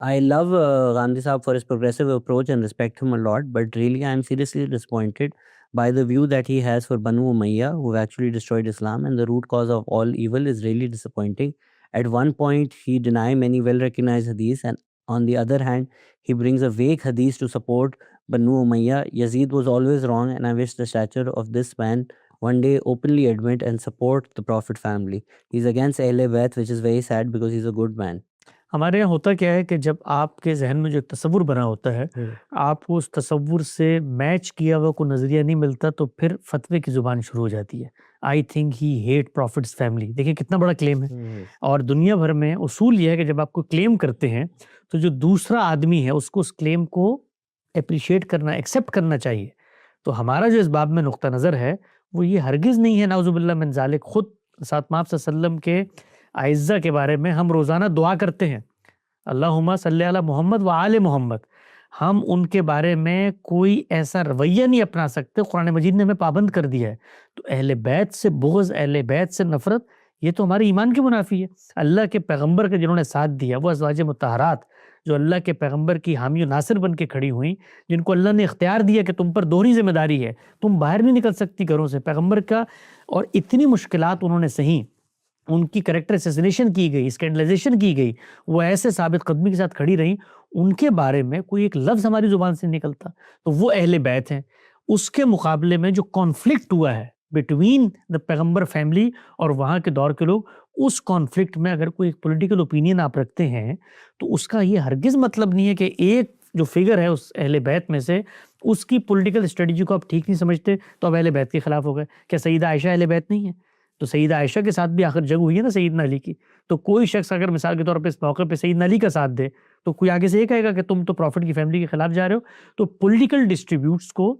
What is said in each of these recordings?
I love Gandhi Saab for his progressive approach and respect him a lot, but really I'm seriously disappointed by the view that he has for Banu Umayya, who actually destroyed Islam, and the root cause of all evil is really disappointing. At one point, he denied many well-recognized hadiths, and on the other hand, he brings a vague hadith to support Banu Umayya. Yazid was always wrong, and I wish the stature of this man one day openly admit and support the Prophet family. He's against Ahle Bayt, which is very sad because he's a good man. हमारे यहाँ होता क्या है कि जब आपके जहन में जो एक तस्वुर बना होता है, आपको उस तस्वुर से मैच किया हुआ कोई नज़रिया नहीं मिलता, तो फिर फतवे की ज़ुबान शुरू हो जाती है। I think he hate profits family. देखिए कितना बड़ा क्लेम है। और दुनिया भर में उसूल ये है कि जब आप कोई क्लेम करते हैं, तो जो दूसरा आदमी है उसको उस क्लेम को एप्रिशिएट करना, एक्सेप्ट करना चाहिए। तो हमारा जो इस बाब में नुक्ता नज़र है, वो ये हरगिज़ नहीं है नाउज़ुबिल्लाह मिन ज़ालिक। खुद सातमाप सल्लम के आइज़्ज़ा के बारे में हम रोज़ाना दुआ करते हैं, अल्लाहुम्मा सल्ली अला मोहम्मद व आले मोहम्मद। हम उनके बारे में कोई ऐसा रवैया नहीं अपना सकते, कुरान मजीद ने हमें पाबंद कर दिया है। तो अहले बैत से बुग़्ज़, अहले बैत से नफ़रत, ये तो हमारे ईमान के मुनाफ़ी है। अल्लाह के पैगंबर के जिन्होंने साथ दिया, वो अज़वाज मुत्तहरात जो अल्लाह के पैगंबर की हामी व नासिर बन के खड़ी हुई, जिनको अल्लाह ने इख्तियार दिया कि तुम पर दोहरी ज़िम्मेदारी है, तुम बाहर नहीं निकल सकती घरों से, पैगंबर का, और इतनी मुश्किलात उन्होंने सही, उनकी कैरेक्टर असैसिनेशन की गई, स्कैंडलाइजेशन की गई, वो ऐसे साबित कदमी के साथ खड़ी रहीं, उनके बारे में कोई एक लफ्ज़ हमारी ज़ुबान से निकलता, तो वो अहले बैत हैं। उसके मुकाबले में जो कॉन्फ्लिक्ट हुआ है बिटवीन द पैगंबर फैमिली और वहाँ के दौर के लोग, उस कॉन्फ्लिक्ट में अगर कोई एक पॉलिटिकल ओपिनियन आप रखते हैं, तो उसका ये हरगिज़ मतलब नहीं है कि एक जो फिगर है उस अहले बैत में से, उसकी पॉलिटिकल स्ट्रेटजी को आप ठीक नहीं समझते, तो आप अहले बैत के खिलाफ हो गए। क्या सईदा आयशा अहले बैत नहीं है? तो सईदा आयशा के साथ भी आखिर जंग हुई है ना सईदना अली की। तो कोई शख्स अगर मिसाल के तौर पे इस मौके पे सईदना अली का साथ दे, तो कोई आगे से ये कहेगा कि तुम तो प्रॉफिट की फैमिली के खिलाफ जा रहे हो। तो पॉलिटिकल डिस्ट्रीब्यूट्स को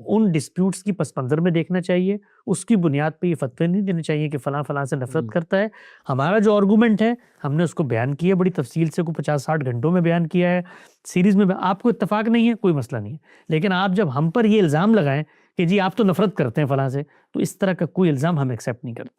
उन डिस्प्यूट्स की पस मंज़र में देखना चाहिए। उसकी बुनियाद पे ये फतवे नहीं देने चाहिए कि फ़लाँ-फ़लाँ से नफ़रत करता है। हमारा जो आर्गुमेंट है, हमने उसको बयान किया बड़ी तफ़सील से, कोई 50-60 घंटों में बयान किया है, सीरीज़ में। आपको इत्तेफ़ाक नहीं है, कोई मसला नहीं है। लेकिन आप जब हम पर ये इल्ज़ाम लगाएँ कि जी आप तो नफ़रत करते हैं फ़लाँ से, तो इस तरह का कोई इल्ज़ाम हम एक्सेप्ट नहीं करते।